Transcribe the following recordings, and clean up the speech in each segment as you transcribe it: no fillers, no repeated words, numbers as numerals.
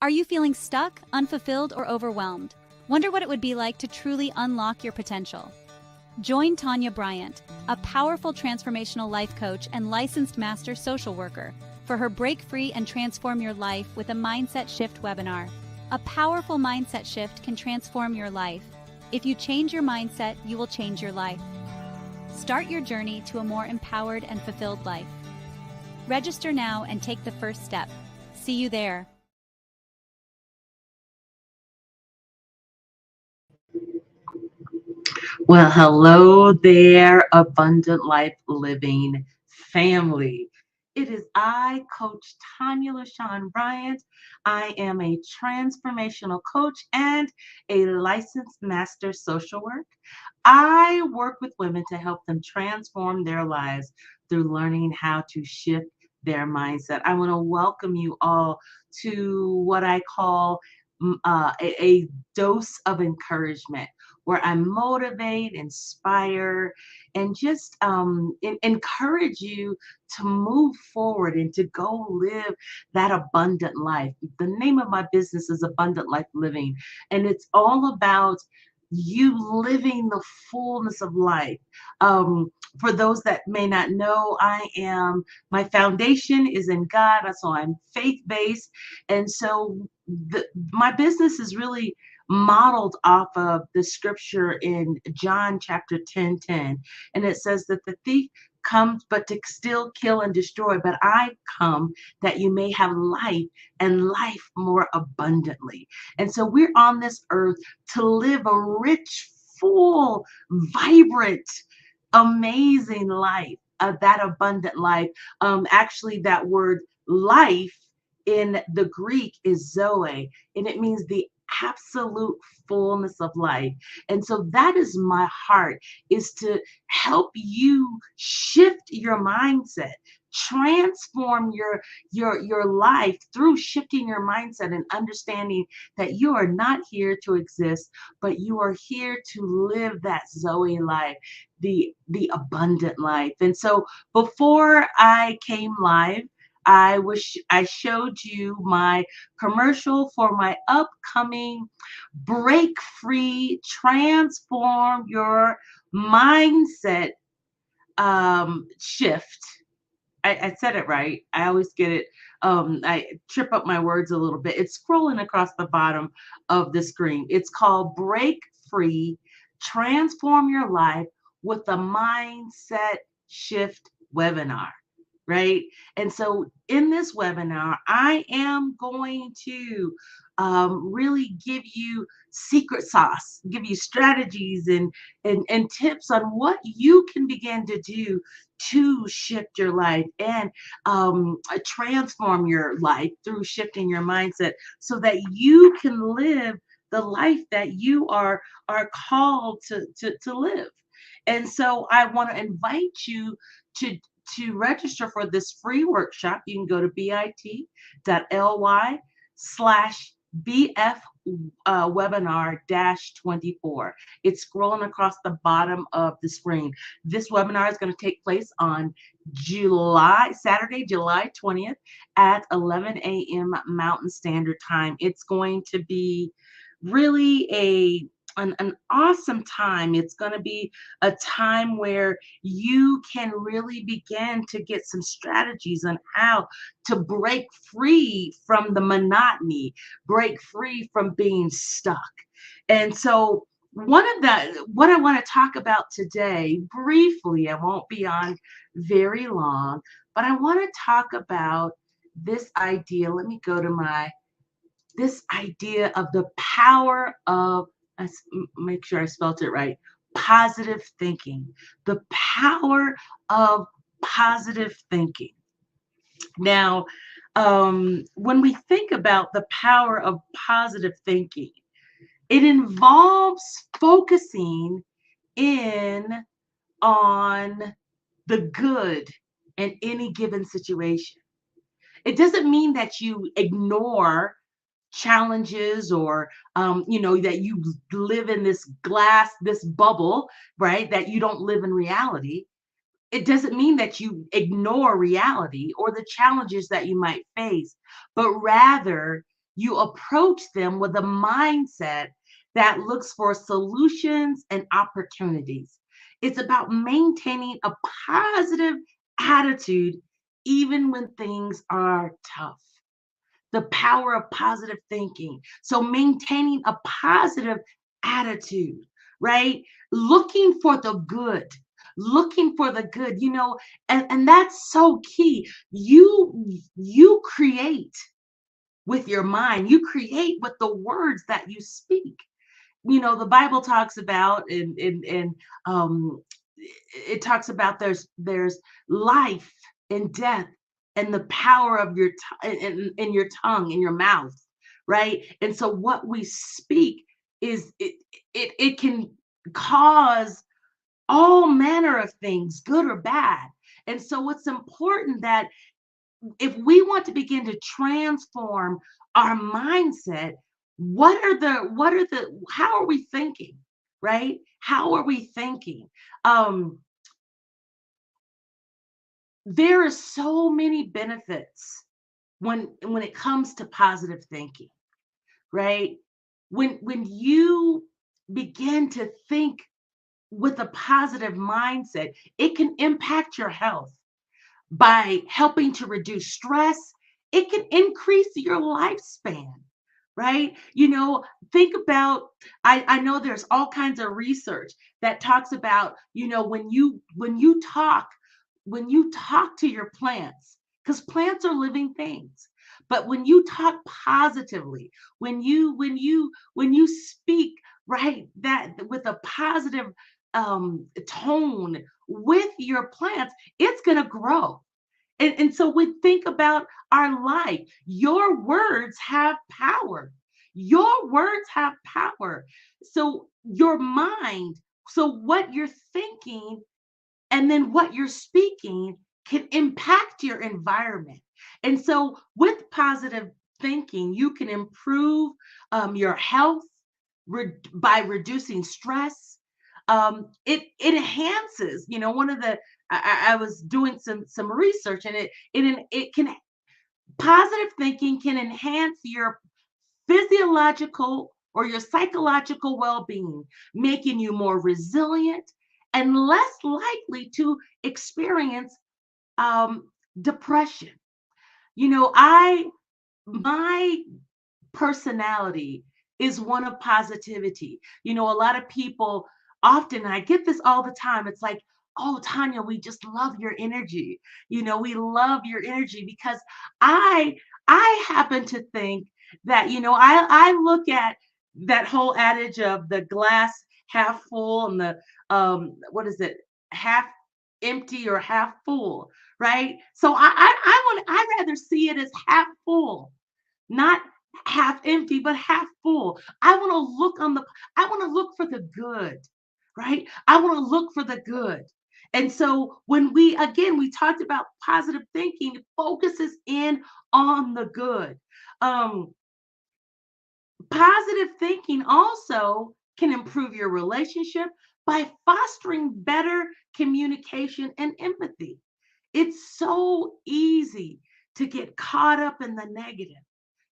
Are you feeling stuck, unfulfilled, or overwhelmed? Wonder what it would be like to truly unlock your potential? Join Tanya Bryant, a powerful transformational life coach and licensed master social worker, for her Break Free and Transform Your Life with a Mindset Shift webinar. A powerful mindset shift can transform your life. If you change your mindset, you will change your life. Start your journey to a more empowered and fulfilled life. Register now and take the first step. See you there. Well, hello there, Abundant Life Living family. It is I, Coach Tanya LaShawn Bryant. I am a transformational coach and a licensed master social work. I work with women to help them transform their lives through learning how to shift their mindset. I want to welcome you all to what I call a dose of encouragement, where I motivate, inspire, and just encourage you to move forward and to go live that abundant life. The name of my business is Abundant Life Living, and it's all about you living the fullness of life. For those that may not know, my foundation is in God, so I'm faith-based. And so my business is really modeled off of the scripture in John chapter 10:10. And it says that the thief comes but to steal, kill, and destroy, but I come that you may have life and life more abundantly. And so we're on this earth to live a rich, full, vibrant, amazing life, that abundant life. Actually, that word life in the Greek is Zoe, and it means the absolute fullness of life. And so that is my heart, is to help you shift your mindset, transform your life through shifting your mindset and understanding that you are not here to exist, but you are here to live that Zoe life, the abundant life. And so before I came live, I showed you my commercial for my upcoming Break Free, Transform Your Mindset shift. I said it right. I always get it. I trip up my words a little bit. It's scrolling across the bottom of the screen. It's called Break Free, Transform Your Life with a Mindset Shift webinar, right? And so in this webinar, I am going to really give you secret sauce, give you strategies and tips on what you can begin to do to shift your life and transform your life through shifting your mindset so that you can live the life that you are called to live. And so I want to invite you to register for this free workshop. You can go to bit.ly/BF webinar 24. It's scrolling across the bottom of the screen. This webinar is going to take place on Saturday, July 20th at 11 a.m. Mountain Standard Time. It's going to be really an awesome time. It's going to be a time where you can really begin to get some strategies on how to break free from the monotony, break free from being stuck. And so what I want to talk about today briefly, I won't be on very long, but I want to talk about this idea. Let me go to this idea of the power of, make sure I spelled it right, positive thinking. The power of positive thinking. Now, when we think about the power of positive thinking, it involves focusing in on the good in any given situation. It doesn't mean that you ignore challenges or that you live in this bubble, right, that you don't live in reality. It doesn't mean that you ignore reality or the challenges that you might face, but rather You approach them with a mindset that looks for solutions and opportunities. It's about maintaining a positive attitude even when things are tough. The power of positive thinking. So maintaining a positive attitude, right? Looking for the good. Looking for the good, and that's so key. You create with your mind. You create with the words that you speak. The Bible talks about in it talks about there's life and death and the power of your in your tongue, in your mouth, right? And so what we speak is it can cause all manner of things, good or bad. And so it's important that if we want to begin to transform our mindset, how are we thinking, right? How are we thinking? Um, there are so many benefits when it comes to positive thinking, right? When you begin to think with a positive mindset, it can impact your health by helping to reduce stress. It can increase your lifespan, right? Think about, I know there's all kinds of research that talks about, when you talk to your plants, because plants are living things. But when you talk positively, when you speak, right, that with a positive tone with your plants, it's going to grow. And so we think about our life. Your words have power. Your words have power. So your mind, so what you're thinking and then what you're speaking can impact your environment. And so with positive thinking, you can improve your health by reducing stress. It enhances, one of the I was doing some research, and it can positive thinking can enhance your physiological or your psychological well-being, making you more resilient and less likely to experience um, depression. I my personality is one of positivity. A lot of people often, and I get this all the time, it's like, oh, Tanya, we just love your energy. We love your energy because I I happen to think that, I look at that whole adage of the glass half full and the what is it, half empty or half full, right? So I'd rather see it as half full, not half empty, but half full. I want to look for the good, right? I want to look for the good. And so when we talked about positive thinking, it focuses in on the good. Um, Positive thinking also can improve your relationship by fostering better communication and empathy. It's so easy to get caught up in the negative,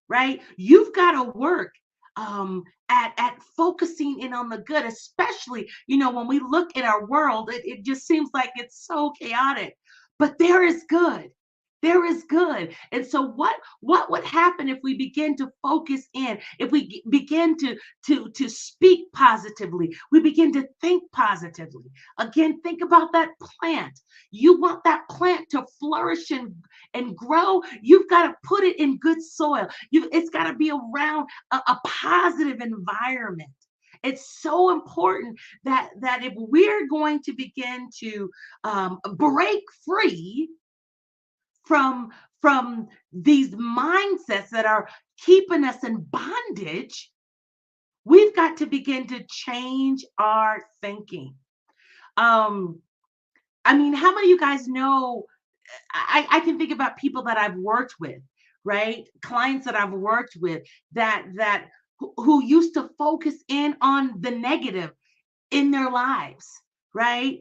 right? You've got to work at focusing in on the good, especially, when we look at our world, it just seems like it's so chaotic. But there is good. There is good. And so what would happen if we begin to focus in, if we begin to speak positively, we begin to think positively. Again, think about that plant. You want that plant to flourish and grow, you've got to put it in good soil. It's got to be around a positive environment. It's so important that if we're going to begin to break free from from these mindsets that are keeping us in bondage, we've got to begin to change our thinking. Um, I mean, how many of you guys know? I can think about people that I've worked with, right? Clients that I've worked with that who used to focus in on the negative in their lives, right?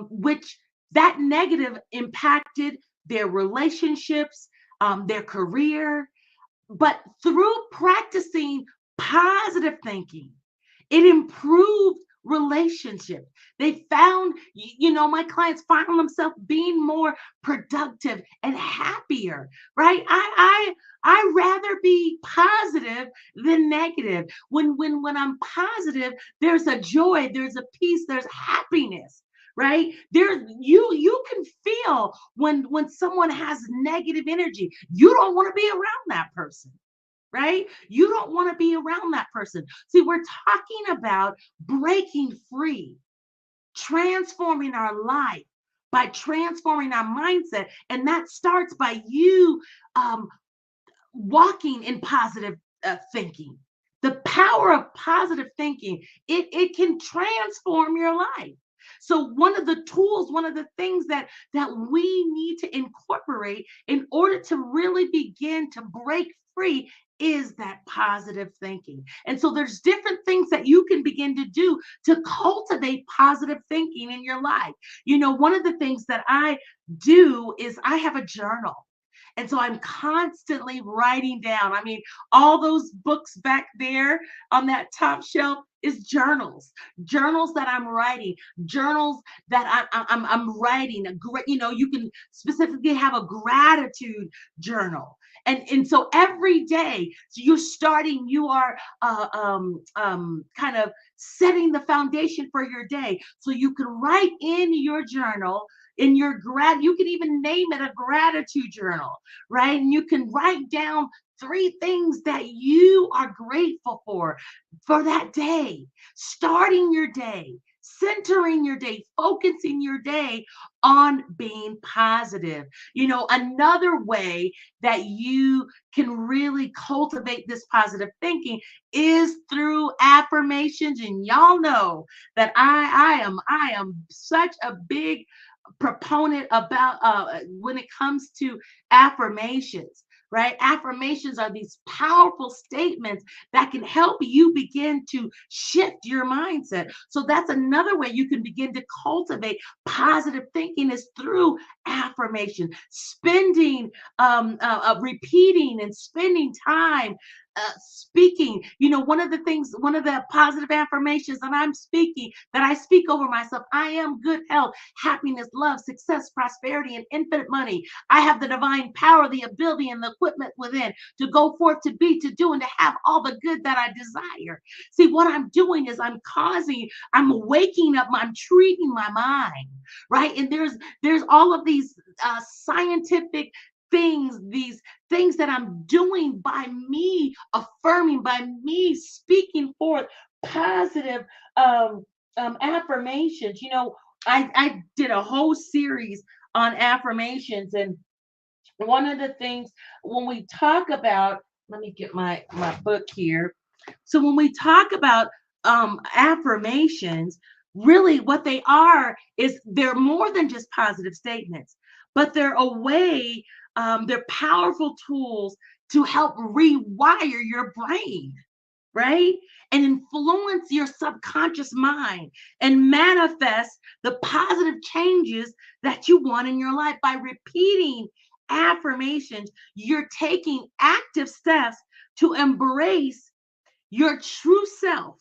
Which that negative impacted their relationships, their career. But through practicing positive thinking, it improved relationships. They found, my clients found themselves being more productive and happier, right? I rather be positive than negative. When I'm positive, there's a joy, there's a peace, there's happiness, right? You can feel when someone has negative energy. You don't want to be around that person, right? You don't want to be around that person. See, we're talking about breaking free, transforming our life by transforming our mindset. And that starts by you um, walking in positive thinking. The power of positive thinking, it can transform your life. So one of the tools, one of the things that we need to incorporate in order to really begin to break free is that positive thinking. And so there's different things that you can begin to do to cultivate positive thinking in your life. One of the things that I do is I have a journal. And so I'm constantly writing down. I mean, all those books back there on that top shelf is journals that I'm writing, journals that I'm writing. A great, you can specifically have a gratitude journal. And so every day, so you're starting, you are kind of setting the foundation for your day. So you can write in your journal, you can even name it a gratitude journal, right? And you can write down 3 things that you are grateful for that day, starting your day, centering your day, focusing your day on being positive. Another way that you can really cultivate this positive thinking is through affirmations. And y'all know that I am such a big proponent about when it comes to affirmations, right? Affirmations are these powerful statements that can help you begin to shift your mindset. So that's another way you can begin to cultivate positive thinking is through affirmation, spending, repeating and spending time speaking. One of the positive affirmations that I speak over myself: I am good health, happiness, love, success, prosperity, and infinite money. I have the divine power, the ability, and the equipment within to go forth, to be, to do, and to have all the good that I desire. See, what I'm doing is I'm waking up, I'm treating my mind, right? And there's all of these scientific things, these things that I'm doing by me affirming, by me speaking forth positive affirmations. I did a whole series on affirmations, and one of the things when we talk about, let me get my book here. So when we talk about affirmations, really what they are is they're more than just positive statements, but they're a way, they're powerful tools to help rewire your brain, right? And influence your subconscious mind and manifest the positive changes that you want in your life. By repeating affirmations, you're taking active steps to embrace your true self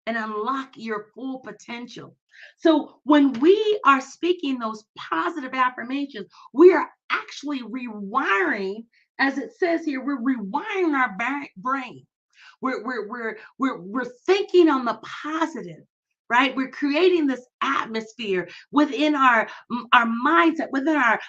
and unlock your full potential. So when we are speaking those positive affirmations, we are actually rewiring, as it says here, we're rewiring our brain. We're thinking on the positive, right? We're creating this atmosphere within our mindset, within our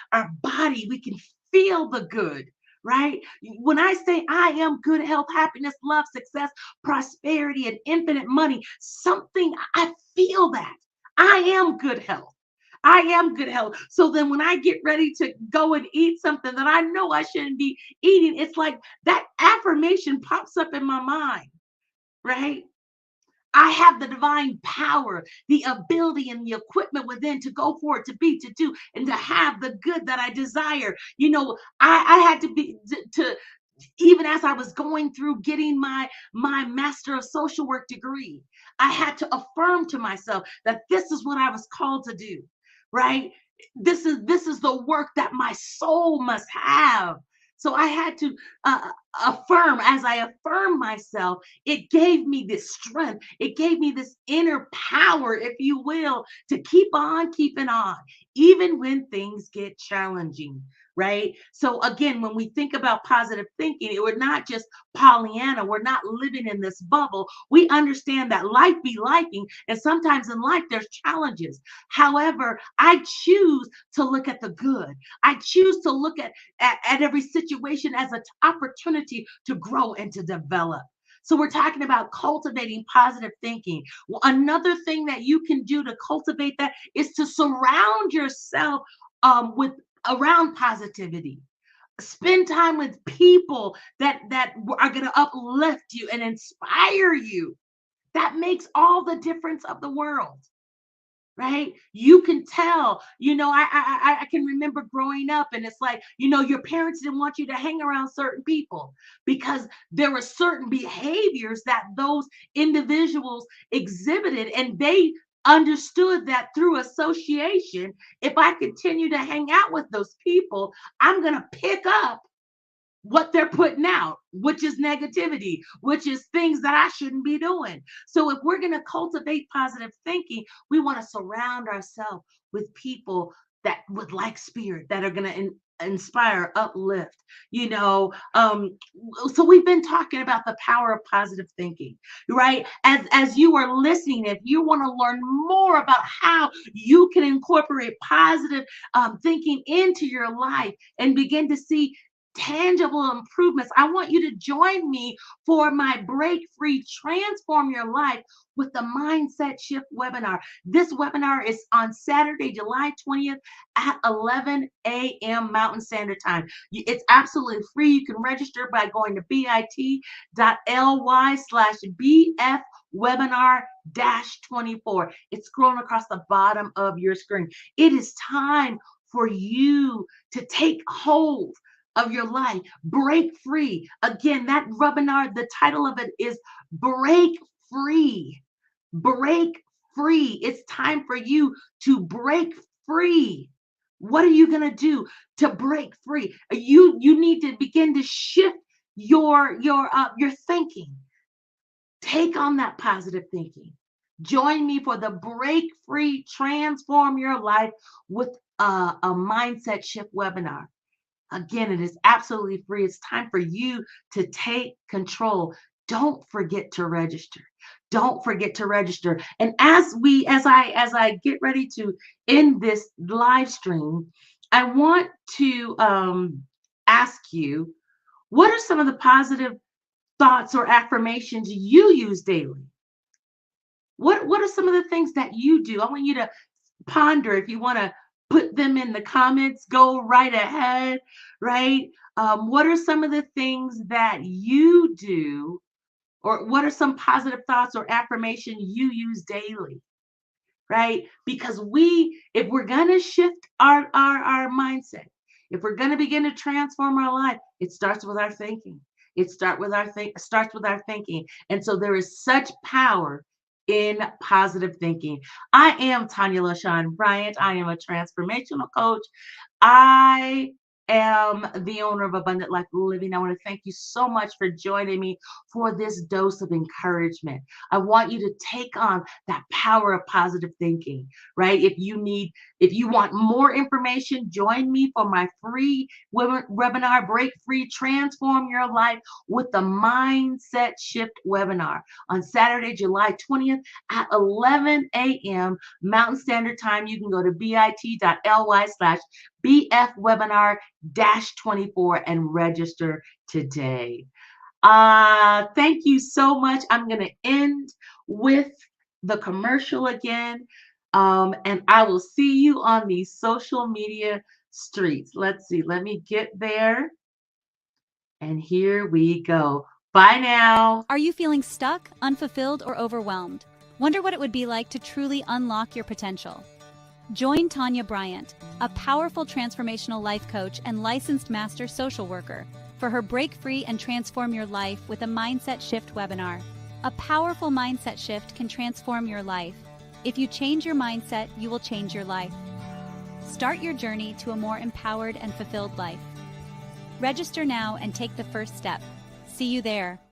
body. We can feel the good, right? When I say I am good health, happiness, love, success, prosperity, and infinite money, something I feel that I am good health. I am good health. So then when I get ready to go and eat something that I know I shouldn't be eating, it's like that affirmation pops up in my mind, right? I have the divine power, the ability, and the equipment within to go forward, to be, to do, and to have the good that I desire. I had to be to even as I was going through getting my Master of Social Work degree, I had to affirm to myself that this is what I was called to do, right? This is the work that my soul must have. So I had to affirm. As I affirm myself, it gave me this strength. It gave me this inner power, if you will, to keep on keeping on, even when things get challenging. Right. So again, when we think about positive thinking, we're not just Pollyanna. We're not living in this bubble. We understand that life be lifing, and sometimes in life there's challenges. However, I choose to look at the good. I choose to look at every situation as an opportunity to grow and to develop. So we're talking about cultivating positive thinking. Well, another thing that you can do to cultivate that is to surround yourself with around positivity. Spend time with people that are going to uplift you and inspire you. That makes all the difference of the world. Right? You can tell, I can remember growing up, and it's like, your parents didn't want you to hang around certain people because there were certain behaviors that those individuals exhibited, and they understood that through association, if I continue to hang out with those people, I'm going to pick up what they're putting out, which is negativity, which is things that I shouldn't be doing. So if we're going to cultivate positive thinking, we want to surround ourselves with people that with like spirit, that are going to inspire, uplift, so we've been talking about the power of positive thinking, right? As you are listening, if you want to learn more about how you can incorporate positive thinking into your life and begin to see tangible improvements, I want you to join me for my Break Free, Transform Your Life with the Mindset Shift webinar. This webinar is on Saturday, July 20th at 11 a.m. Mountain Standard Time. It's absolutely free. You can register by going to bit.ly/BF webinar-24. It's scrolling across the bottom of your screen. It is time for you to take hold of your life, break free. Again, that webinar, the title of it is Break Free. Break free. It's time for you to break free. What are you going to do to break free? You need to begin to shift your thinking. Take on that positive thinking. Join me for the Break Free, Transform Your Life with a Mindset Shift webinar. Again, it is absolutely free. It's time for you to take control. Don't forget to register. Don't forget to register. And as I get ready to end this live stream, I want to ask you, what are some of the positive thoughts or affirmations you use daily? What are some of the things that you do? I want you to ponder. If you want to put them in the comments, go right ahead, right? What are some of the things that you do, or what are some positive thoughts or affirmation you use daily, right? Because if we're going to shift our mindset, if we're going to begin to transform our life, it starts with our thinking. It starts with our thinking. And so there is such power in positive thinking. I am Tanya LaShawn Bryant. I am a transformational coach. I am the owner of Abundant Life Living. I want to thank you so much for joining me for this dose of encouragement. I want you to take on that power of positive thinking, right? If you want more information, join me for my free webinar, Break Free, Transform Your Life with the Mindset Shift webinar on Saturday, July 20th at 11 a.m. Mountain Standard Time. You can go to bit.ly/BF webinar-24 and register today. Thank you so much. I'm going to end with the commercial again. And I will see you on these social media streets. Let's see. Let me get there. And here we go. Bye now. Are you feeling stuck, unfulfilled, or overwhelmed? Wonder what it would be like to truly unlock your potential? Join Tanya Bryant, a powerful transformational life coach and licensed master social worker, for her Break Free and Transform Your Life with a Mindset Shift webinar. A powerful mindset shift can transform your life. If you change your mindset, you will change your life. Start your journey to a more empowered and fulfilled life. Register now and take the first step. See you there.